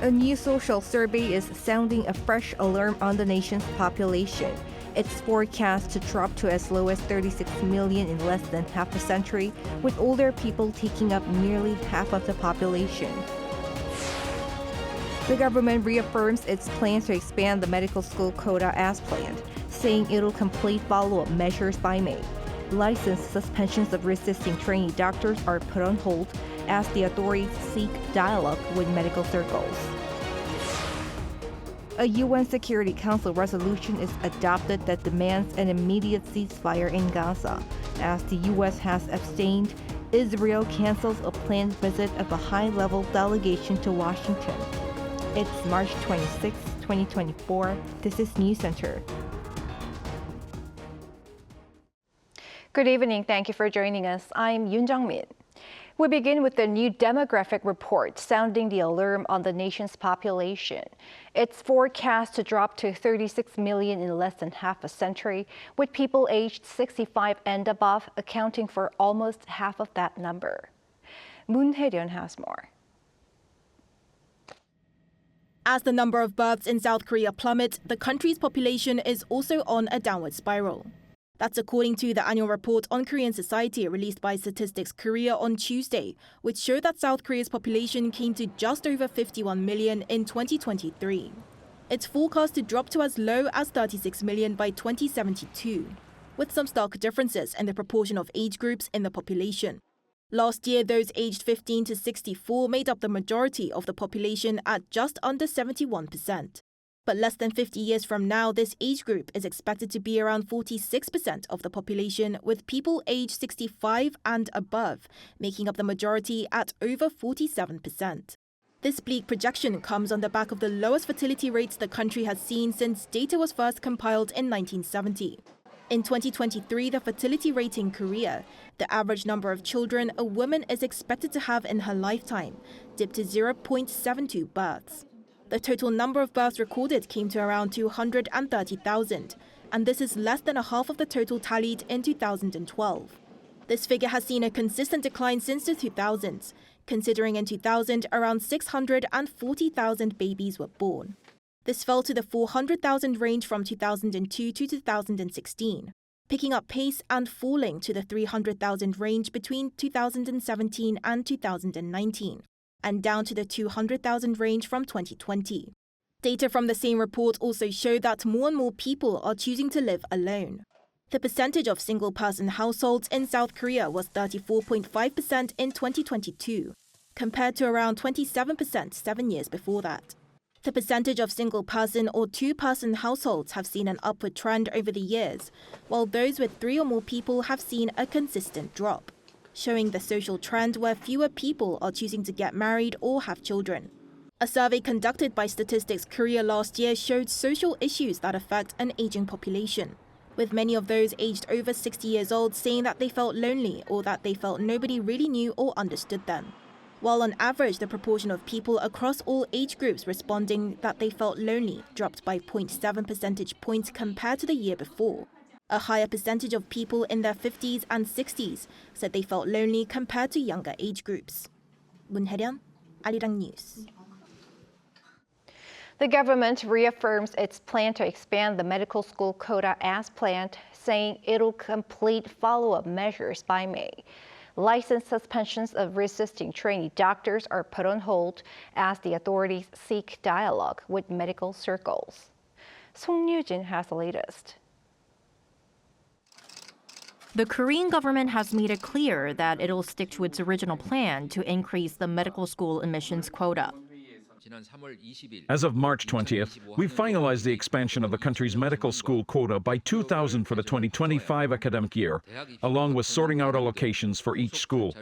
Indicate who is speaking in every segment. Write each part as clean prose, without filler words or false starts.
Speaker 1: A new social survey is sounding a fresh alarm on the nation's population. It's forecast to drop to as low as 36 million in less than half a century, with older people taking up nearly half of the population. The government reaffirms its plan to expand the medical school quota as planned, saying it'll complete follow-up measures by May. License suspensions of resisting trainee doctors are put on hold as the authorities seek dialogue with medical circles. A UN Security Council resolution is adopted that demands an immediate ceasefire in Gaza. As the U.S. has abstained, Israel cancels a planned visit of a high-level delegation to Washington. It's March 26, 2024. This is Newscenter.
Speaker 2: Good evening. Thank you for joining us. I'm Yoon Min. We begin with the new demographic report sounding the alarm on the nation's population. It's forecast to drop to 36 million in less than half a century, with people aged 65 and above accounting for almost half of that number. Moon Hae-ryun has more.
Speaker 3: As the number of births in South Korea plummets, the country's population is also on a downward spiral. That's according to the annual report on Korean society released by Statistics Korea on Tuesday, which showed that South Korea's population came to just over 51 million in 2023. It's forecast to drop to as low as 36 million by 2072, with some stark differences in the proportion of age groups in the population. Last year, those aged 15 to 64 made up the majority of the population at just under 71%. But less than 50 years from now, this age group is expected to be around 46% of the population, with people aged 65 and above making up the majority at over 47%. This bleak projection comes on the back of the lowest fertility rates the country has seen since data was first compiled in 1970. In 2023, the fertility rate in Korea, the average number of children a woman is expected to have in her lifetime, dipped to 0.72 births. The total number of births recorded came to around 230,000, and this is less than a half of the total tallied in 2012. This figure has seen a consistent decline since the 2000s, considering in 2000 around 640,000 babies were born. This fell to the 400,000 range from 2002 to 2016, picking up pace and falling to the 300,000 range between 2017 and 2019. And down to the 200,000 range from 2020. Data from the same report also show that more and more people are choosing to live alone. The percentage of single-person households in South Korea was 34.5% in 2022, compared to around 27% 7 years before that. The percentage of single-person or two-person households have seen an upward trend over the years, while those with 3 or more people have seen a consistent drop, showing the social trend where fewer people are choosing to get married or have children. A survey conducted by Statistics Korea last year showed social issues that affect an aging population, with many of those aged over 60 years old saying that they felt lonely or that they felt nobody really knew or understood them. While on average, the proportion of people across all age groups responding that they felt lonely dropped by 0.7 percentage points compared to the year before. A higher percentage of people in their 50s and 60s said they felt lonely compared to younger age groups. Moon Hae-ryun, Arirang News.
Speaker 2: The government reaffirms its plan to expand the medical school quota as planned, saying it'll complete follow-up measures by May. License suspensions of resisting trainee doctors are put on hold as the authorities seek dialogue with medical circles. Song Yoo-jin has the latest.
Speaker 4: The Korean government has made it clear that it'll stick to its original plan to increase the medical school admissions quota.
Speaker 5: As of March 20th, we've finalized the expansion of the country's medical school quota by 2,000 for the 2025 academic year, along with sorting out allocations for each school.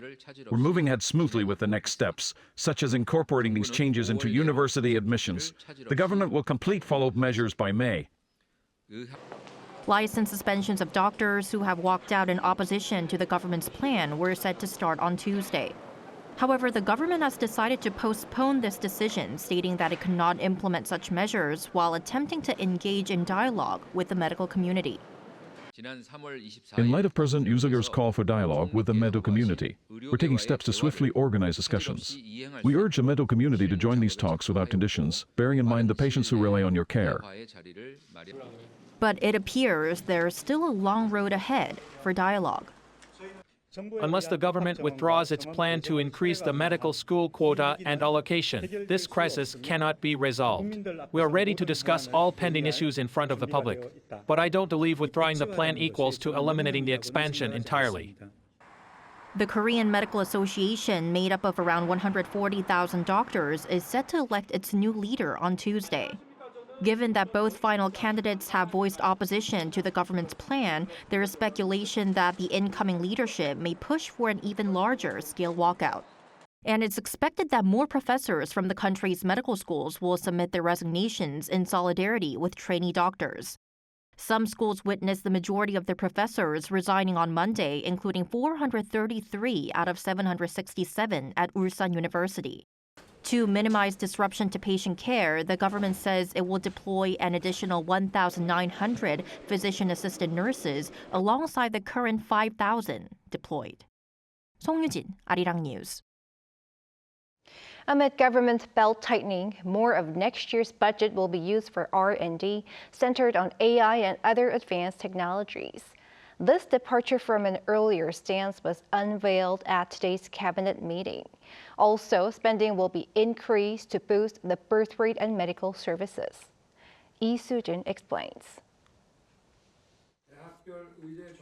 Speaker 5: We're moving ahead smoothly with the next steps, such as incorporating these changes into university admissions. The government will complete follow-up measures by May.
Speaker 4: License suspensions of doctors who have walked out in opposition to the government's plan were set to start on Tuesday. However, the government has decided to postpone this decision, stating that it could not implement such measures while attempting to engage in dialogue with the medical community.
Speaker 5: In light of President Yoon Suk-yeol's call for dialogue with the medical community, we're taking steps to swiftly organize discussions. We urge the medical community to join these talks without conditions, bearing in mind the patients who rely on your care.
Speaker 4: But it appears there's still a long road ahead for dialogue.
Speaker 6: Unless the government withdraws its plan to increase the medical school quota and allocation, this crisis cannot be resolved. We are ready to discuss all pending issues in front of the public, but I don't believe withdrawing the plan equals to eliminating the expansion entirely.
Speaker 4: The Korean Medical Association, made up of around 140,000 doctors, is set to elect its new leader on Tuesday. Given that both final candidates have voiced opposition to the government's plan, there is speculation that the incoming leadership may push for an even larger scale walkout. And it's expected that more professors from the country's medical schools will submit their resignations in solidarity with trainee doctors. Some schools witnessed the majority of their professors resigning on Monday, including 433 out of 767 at Ulsan University. To minimize disruption to patient care, the government says it will deploy an additional 1,900 physician-assisted nurses alongside the current 5,000 deployed. 송유진, Arirang News.
Speaker 2: Amid government belt-tightening, more of next year's budget will be used for R&D, centered on AI and other advanced technologies. This departure from an earlier stance was unveiled at today's cabinet meeting. Also, spending will be increased to boost the birth rate and medical services. Lee Soo-jin explains.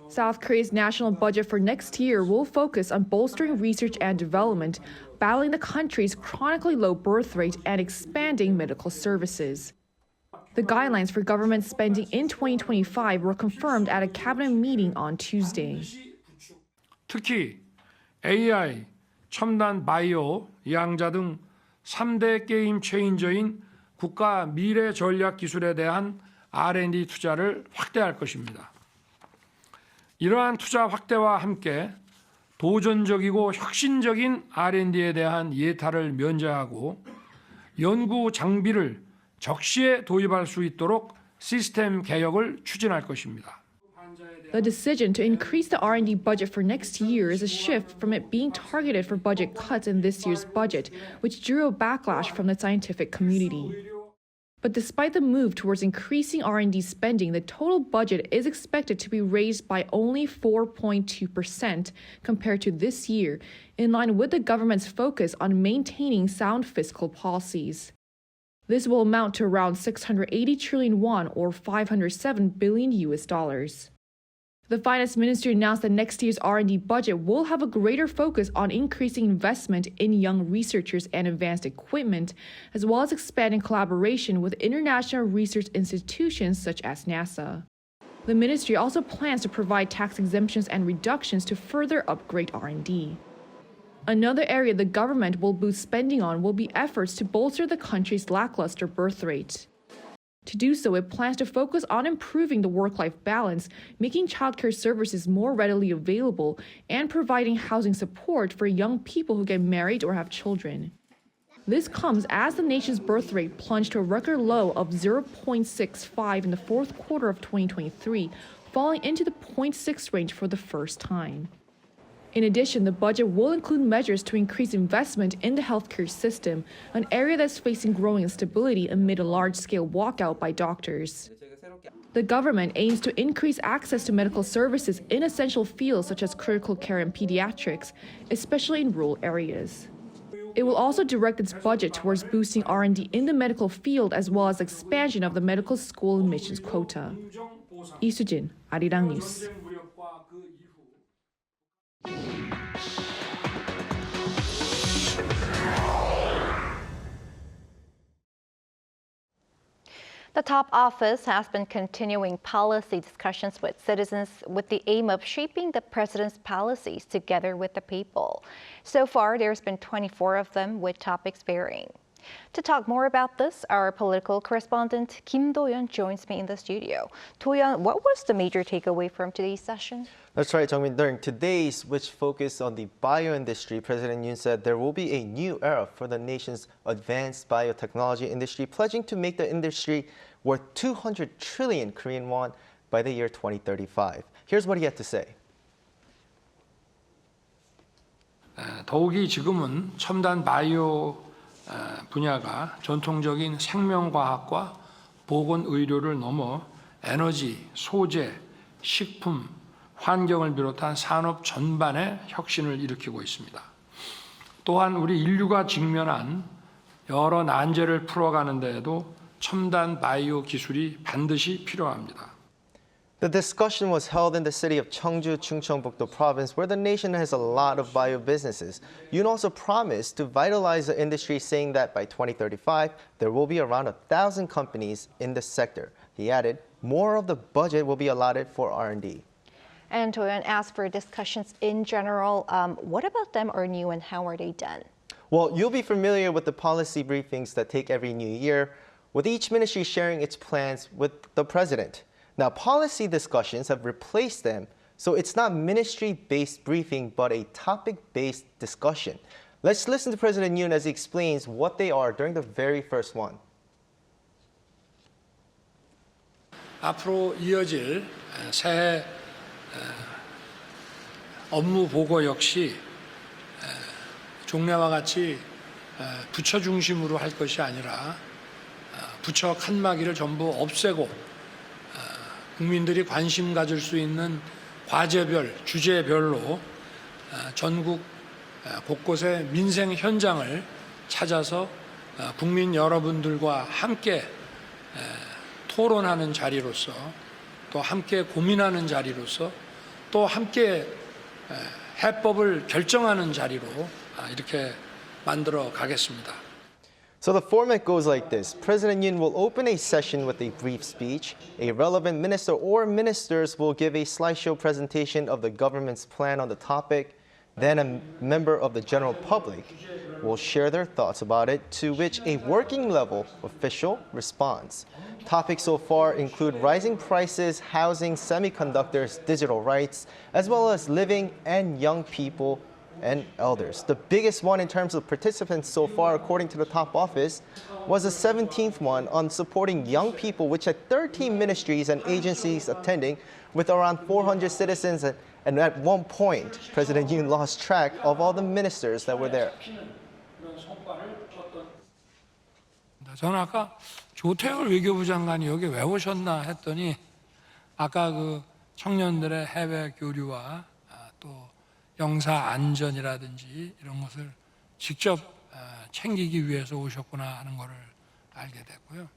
Speaker 7: South Korea's national budget for next year will focus on bolstering research and development, battling the country's chronically low birth rate, and expanding medical services. The guidelines for government spending in 2025 were confirmed at a cabinet meeting on Tuesday.
Speaker 8: 특히 AI, 첨단 바이오, 양자 등 3대 게임 체인저인 국가 미래 전략 기술에 대한 R&D 투자를 확대할 것입니다. 이러한 투자 확대와 함께 도전적이고 혁신적인 R&D에 대한 예타를 면제하고 연구 장비를 적시에 도입할 수 있도록 시스템 개혁을 추진할 것입니다.
Speaker 7: The decision to increase the R&D budget for next year is a shift from it being targeted for budget cuts in this year's budget, which drew a backlash from the scientific community. But despite the move towards increasing R&D spending, the total budget is expected to be raised by only 4.2% compared to this year, in line with the government's focus on maintaining sound fiscal policies. This will amount to around 680 trillion won or $507 billion. The Finance Ministry announced that next year's R&D budget will have a greater focus on increasing investment in young researchers and advanced equipment, as well as expanding collaboration with international research institutions such as NASA. The ministry also plans to provide tax exemptions and reductions to further upgrade R&D. Another area the government will boost spending on will be efforts to bolster the country's lackluster birth rate. To do so, it plans to focus on improving the work-life balance, making childcare services more readily available, and providing housing support for young people who get married or have children. This comes as the nation's birth rate plunged to a record low of 0.65 in the fourth quarter of 2023, falling into the 0.6 range for the first time. In addition, the budget will include measures to increase investment in the healthcare system, an area that's facing growing instability amid a large-scale walkout by doctors. The government aims to increase access to medical services in essential fields such as critical care and pediatrics, especially in rural areas. It will also direct its budget towards boosting R&D in the medical field as well as expansion of the medical school admissions quota. Lee Soo-jin, Arirang News.
Speaker 2: The top office has been continuing policy discussions with citizens with the aim of shaping the president's policies together with the people. So far, there's been 24 of them with topics varying. To talk more about this, our political correspondent Kim Do-yeon joins me in the studio. Do-yeon, what was the major takeaway from today's session?
Speaker 9: That's right, Jung-min. During today's, which focused on the bio industry, President Yoon said there will be a new era for the nation's advanced biotechnology industry, pledging to make the industry worth 200 trillion Korean won by the year 2035. Here's what he had to say.
Speaker 8: 더욱이 지금은 첨단 바이오 분야가 전통적인 생명과학과 보건의료를 넘어 에너지, 소재, 식품, 환경을 비롯한 산업 전반에 혁신을 일으키고 있습니다. 또한 우리 인류가 직면한 여러 난제를 풀어가는 데에도 첨단 바이오 기술이 반드시 필요합니다.
Speaker 9: The discussion was held in the city of Cheongju, Chungcheongbuk-do province, where the nation has a lot of bio businesses. Yoon also promised to vitalize the industry, saying that by 2035, there will be around 1,000 companies in the sector. He added, more of the budget will be allotted for R&D.
Speaker 2: And Toyon asked for discussions in general. What about them are new and how are they done?
Speaker 9: Well, you'll be familiar with the policy briefings that take every new year, with each ministry sharing its plans with the president. Now, policy discussions have replaced them, so it's not ministry-based briefing, but a topic-based discussion. Let's listen to President Yoon as he explains what they are during the very first one.
Speaker 8: 앞으로 이어질 새해 업무 보고 역시 종래와 같이 부처 중심으로 할 것이 아니라 부처 칸막이를 전부 없애고 국민들이 관심 가질 수 있는 과제별, 주제별로 전국 곳곳의 민생 현장을 찾아서 국민 여러분들과 함께 토론하는 자리로서 또 함께 고민하는 자리로서 또 함께 해법을 결정하는 자리로 이렇게 만들어 가겠습니다.
Speaker 9: So the format goes like this. President Yoon will open a session with a brief speech. A relevant minister or ministers will give a slideshow presentation of the government's plan on the topic. Then a member of the general public will share their thoughts about it, to which a working level official responds. Topics so far include rising prices, housing, semiconductors, digital rights, as well as living and young people and elders. The biggest one in terms of participants so far, according to the top office, was the 17th one on supporting young people, which had 13 ministries and agencies attending with around 400 citizens. And at one point, President Yoon lost track of all the ministers that were there.
Speaker 8: 저는 아까 조태열 외교부 장관이 여기 왜 오셨나 했더니 아까 그 청년들의 해외 교류와 또 영사 안전이라든지 이런 것을 직접 챙기기 위해서 오셨구나 하는 것을 알게 됐고요.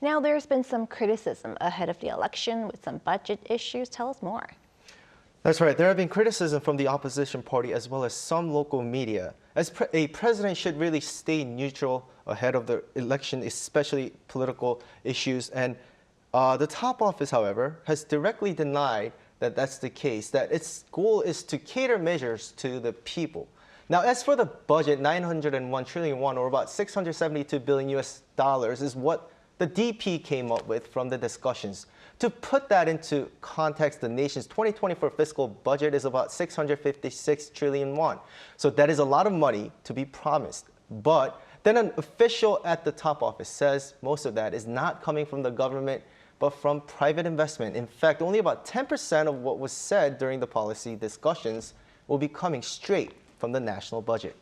Speaker 2: Now there's been some criticism ahead of the election with some budget issues. Tell us more.
Speaker 9: That's right. There have been criticism from the opposition party as well as some local media. As a president should really stay neutral ahead of the election, especially political issues. And the top office, however, has directly denied that that's the case, that its goal is to cater measures to the people. Now, as for the budget, 901 trillion won, or about $672 billion is what the DP came up with from the discussions. To put that into context, the nation's 2024 fiscal budget is about 656 trillion won. So that is a lot of money to be promised. But then an official at the top office says most of that is not coming from the government, but from private investment. In fact, only about 10% of what was said during the policy discussions will be coming straight from the national budget.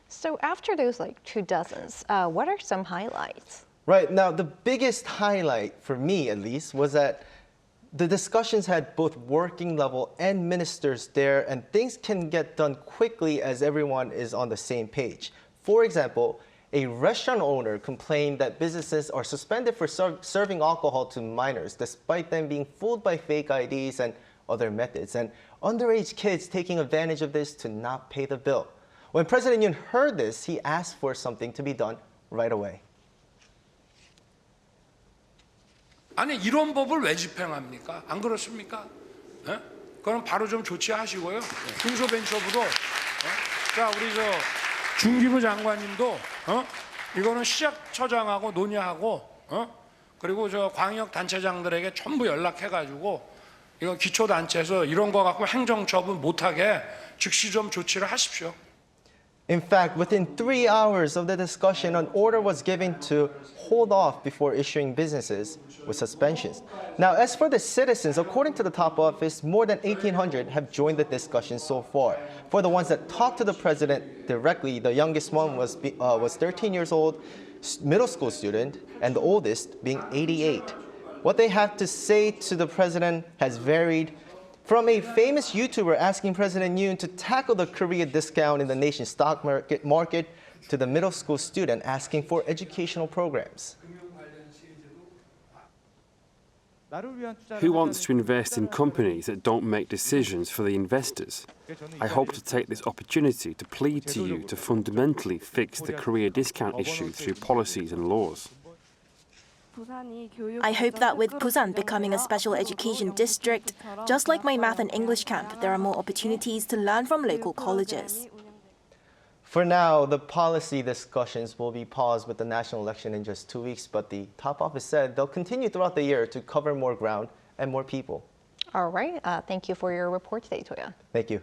Speaker 2: So after those 24, what are some highlights?
Speaker 9: Right. Now, the biggest highlight, for me at least, was that the discussions had both working level and ministers there, and things can get done quickly as everyone is on the same page. For example, a restaurant owner complained that businesses are suspended for serving alcohol to minors, despite them being fooled by fake IDs and other methods, and underage kids taking advantage of this to not pay the bill. When President Yoon heard this, he asked for something to be done right away.
Speaker 8: 아니 이런 법을 왜 집행합니까? 안 그렇습니까? 예? 그럼 바로 좀 조치하시고요. 중소벤처부도 자 우리 저 중기부 장관님도 이거는 시장처장하고 논의하고 그리고 저 광역 단체장들에게 전부 연락해가지고 이거 기초단체에서 이런 거 갖고 행정처분 못하게 즉시 좀 조치를 하십시오.
Speaker 9: In fact, within 3 hours of the discussion, an order was given to hold off before issuing businesses with suspensions. Now, as for the citizens, according to the top office, more than 1,800 have joined the discussion so far. For the ones that talked to the president directly, the youngest one was 13 years old, middle school student, and the oldest being 88. What they have to say to the president has varied, from a famous YouTuber asking President Yoon to tackle the Korea discount in the nation's stock market to the middle school student asking for educational programs.
Speaker 10: Who wants to invest in companies that don't make decisions for the investors? I hope to take this opportunity to plead to you to fundamentally fix the Korea discount issue through policies and laws.
Speaker 3: I hope that with Busan becoming a special education district, just like my math and English camp, there are more opportunities to learn from local colleges.
Speaker 9: For now, the policy discussions will be paused with the national election in just 2 weeks, but the top office said they'll continue throughout the year to cover more ground and more people.
Speaker 2: All right. Thank you for your report today, Toya.
Speaker 9: Thank you.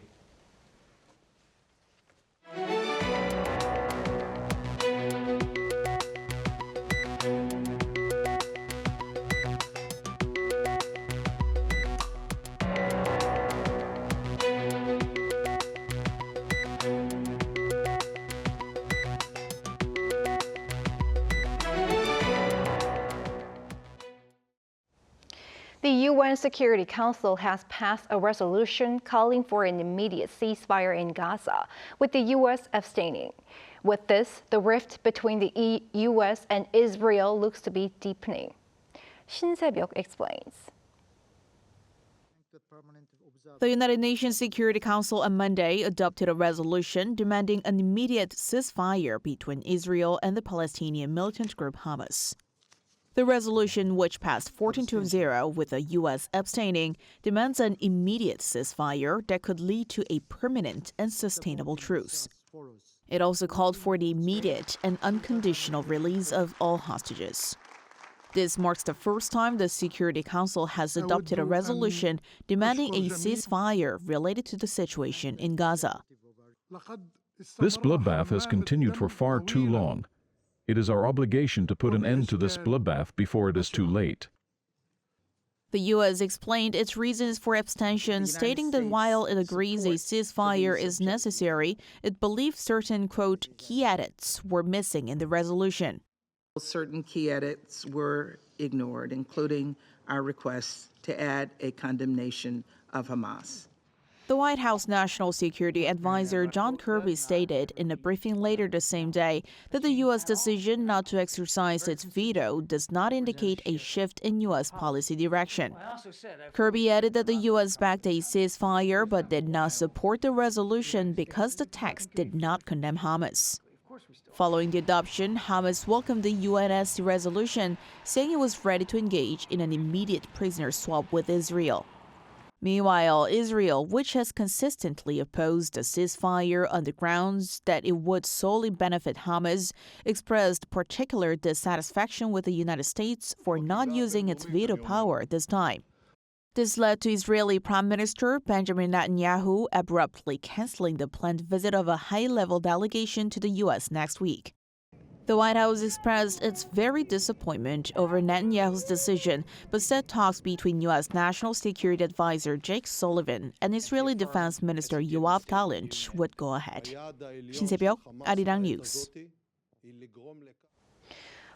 Speaker 2: The UN Security Council has passed a resolution calling for an immediate ceasefire in Gaza, with the U.S. abstaining. With this, the rift between the U.S. and Israel looks to be deepening. Shin Se-byuk explains.
Speaker 11: The United Nations Security Council on Monday adopted a resolution demanding an immediate ceasefire between Israel and the Palestinian militant group Hamas. The resolution, which passed 14-0 with the U.S. abstaining, demands an immediate ceasefire that could lead to a permanent and sustainable truce. It also called for the immediate and unconditional release of all hostages. This marks the first time the Security Council has adopted a resolution demanding a ceasefire related to the situation in Gaza.
Speaker 5: This bloodbath has continued for far too long. It is our obligation to put an end to this bloodbath before it is too late.
Speaker 11: The U.S. explained its reasons for abstention, stating that while it agrees a ceasefire is necessary, it believes certain, quote, key edits were missing in the resolution.
Speaker 12: Certain key edits were ignored, including our request to add a condemnation of Hamas.
Speaker 11: The White House National Security Advisor John Kirby stated in a briefing later the same day that the U.S. decision not to exercise its veto does not indicate a shift in U.S. policy direction. Kirby added that the U.S. backed a ceasefire but did not support the resolution because the text did not condemn Hamas. Following the adoption, Hamas welcomed the UNSC resolution, saying it was ready to engage in an immediate prisoner swap with Israel. Meanwhile, Israel, which has consistently opposed a ceasefire on the grounds that it would solely benefit Hamas, expressed particular dissatisfaction with the United States for not using its veto power this time. This led to Israeli Prime Minister Benjamin Netanyahu abruptly canceling the planned visit of a high-level delegation to the U.S. next week. The White House expressed its very disappointment over Netanyahu's decision, but said talks between U.S. National Security Advisor Jake Sullivan and Israeli Defense Minister Yoav Gallant would go ahead. Shin Se-byuk, Arirang News.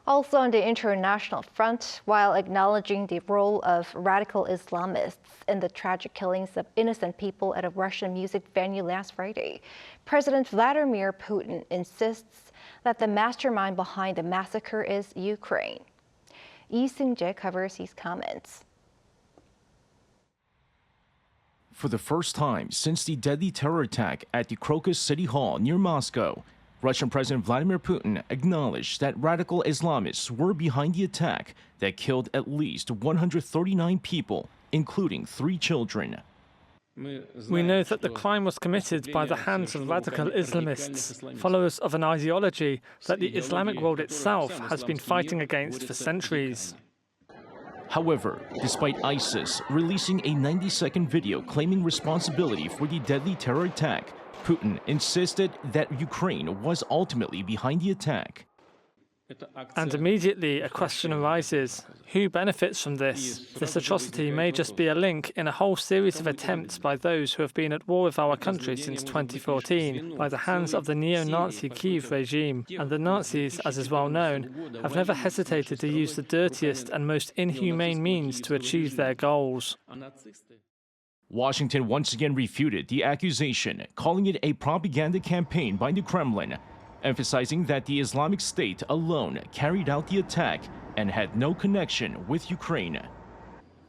Speaker 2: Also on the international front, while acknowledging the role of radical Islamists in the tragic killings of innocent people at a Russian music venue last Friday, President Vladimir Putin insists that the mastermind behind the massacre is Ukraine. Lee Seung-jae covers his comments.
Speaker 13: For the first time since the deadly terror attack at the Crocus City Hall near Moscow, Russian President Vladimir Putin acknowledged that radical Islamists were behind the attack that killed at least 139 people, including 3 children.
Speaker 14: We know that the crime was committed by the hands of radical Islamists, followers of an ideology that the Islamic world itself has been fighting against for centuries.
Speaker 13: However, despite ISIS releasing a 90-second video claiming responsibility for the deadly terror attack, Putin insisted that Ukraine was ultimately behind the attack.
Speaker 14: And immediately a question arises, who benefits from this? This atrocity may just be a link in a whole series of attempts by those who have been at war with our country since 2014 by the hands of the neo-Nazi Kyiv regime. And the Nazis, as is well known, have never hesitated to use the dirtiest and most inhumane means to achieve their goals.
Speaker 13: Washington once again refuted the accusation, calling it a propaganda campaign by the Kremlin, emphasizing that the Islamic State alone carried out the attack and had no connection with Ukraine.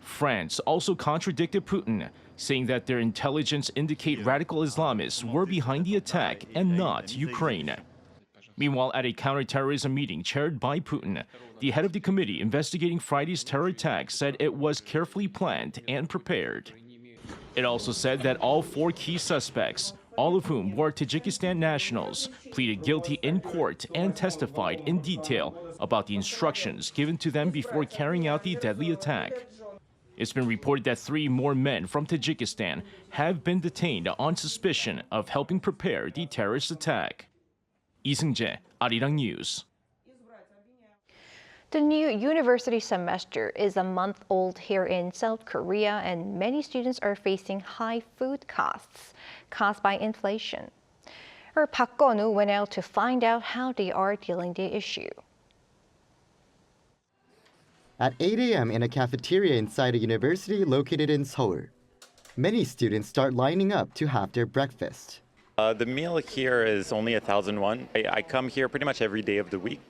Speaker 13: France also contradicted Putin, saying that their intelligence indicate radical Islamists were behind the attack and not Ukraine. Meanwhile, at a counterterrorism meeting chaired by Putin, the head of the committee investigating Friday's terror attack said it was carefully planned and prepared. It also said that all 4 key suspects, all of whom were Tajikistan nationals, pleaded guilty in court and testified in detail about the instructions given to them before carrying out the deadly attack. It's been reported that 3 more men from Tajikistan have been detained on suspicion of helping prepare the terrorist attack. Lee Seung-jae, Arirang News.
Speaker 2: The new university semester is a month old here in South Korea, and many students are facing high food costs caused by inflation. Park Go-nu went out to find out how they are dealing the issue.
Speaker 15: At 8 a.m. in a cafeteria inside a university located in Seoul, many students start lining up to have their breakfast.
Speaker 16: The meal here is only 1,000 won. I come here pretty much every day of the week.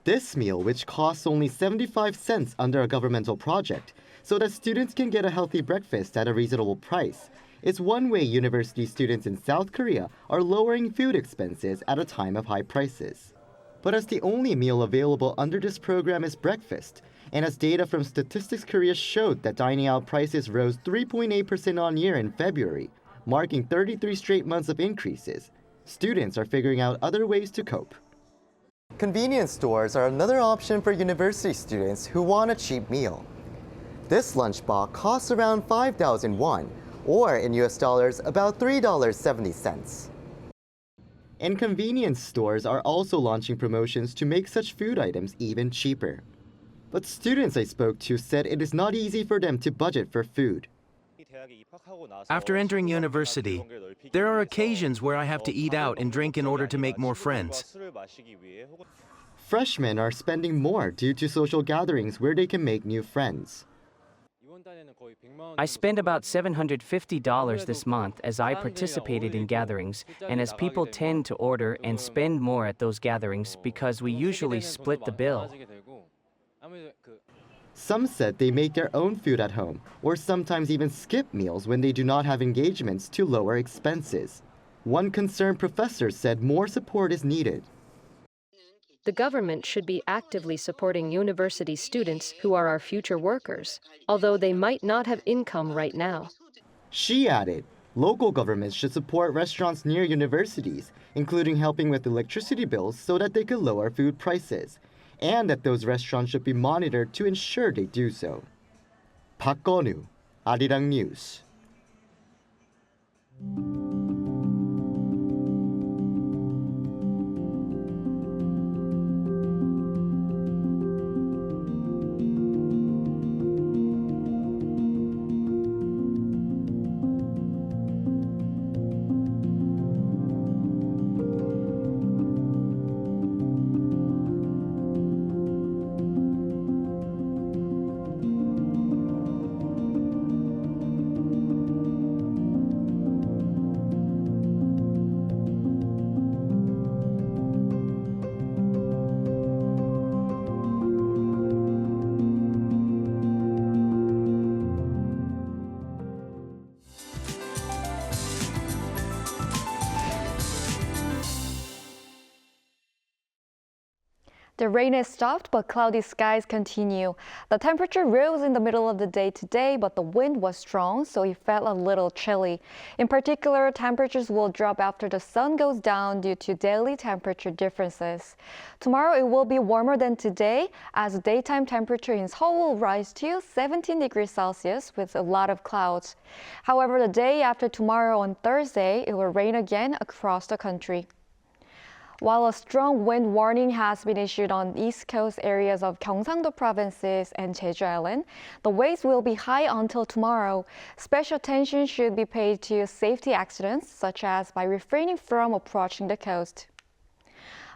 Speaker 15: This meal, which costs only 75 cents under a governmental project, so that students can get a healthy breakfast at a reasonable price, is one way university students in South Korea are lowering food expenses at a time of high prices. But as the only meal available under this program is breakfast, and as data from Statistics Korea showed that dining out prices rose 3.8% on year in February, marking 33 straight months of increases, students are figuring out other ways to cope. Convenience stores are another option for university students who want a cheap meal. This lunchbox costs around 5,000 won, or in US dollars, about $3.70. And convenience stores are also launching promotions to make such food items even cheaper. But students I spoke to said it is not easy for them to budget for food.
Speaker 17: After entering university, there are occasions where I have to eat out and drink in order to make more friends.
Speaker 15: Freshmen are spending more due to social gatherings where they can make new friends.
Speaker 18: I spent about $750 this month as I participated in gatherings, and as people tend to order and spend more at those gatherings because we usually split the bill.
Speaker 15: Some said they make their own food at home, or sometimes even skip meals when they do not have engagements to lower expenses. One concerned professor said more support is needed.
Speaker 19: The government should be actively supporting university students who are our future workers, although they might not have income right now.
Speaker 15: She added, local governments should support restaurants near universities, including helping with electricity bills so that they could lower food prices, and that those restaurants should be monitored to ensure they do so. Park Go-nu, Arirang News.
Speaker 20: The rain has stopped, but cloudy skies continue. The temperature rose in the middle of the day today, but the wind was strong, so it felt a little chilly. In particular, temperatures will drop after the sun goes down due to daily temperature differences. Tomorrow it will be warmer than today, as the daytime temperature in Seoul will rise to 17 degrees Celsius with a lot of clouds. However, the day after tomorrow on Thursday, it will rain again across the country. While a strong wind warning has been issued on east coast areas of Gyeongsang-do provinces and Jeju Island, the waves will be high until tomorrow. Special attention should be paid to safety accidents, such as by refraining from approaching the coast.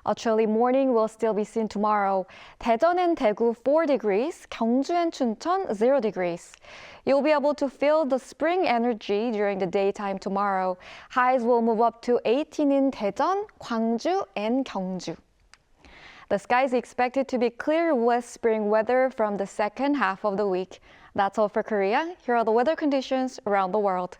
Speaker 20: A chilly morning will still be seen tomorrow. Daejeon and Daegu 4 degrees, Gyeongju and Chuncheon 0 degrees. You'll be able to feel the spring energy during the daytime tomorrow. Highs will move up to 18 in Daejeon, Gwangju, and Gyeongju. The sky is expected to be clear with spring weather from the second half of the week. That's all for Korea. Here are the weather conditions around the world.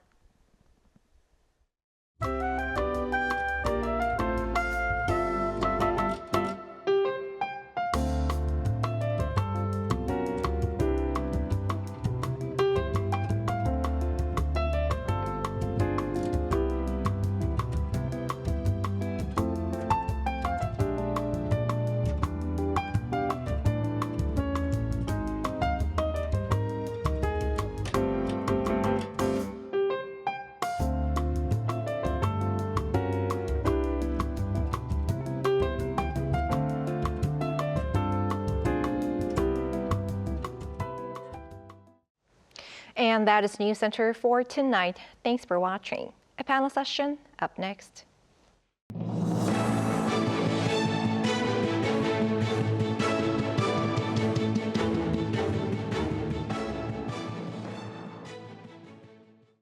Speaker 2: And that is Newscenter for tonight. Thanks for watching. A panel session up next.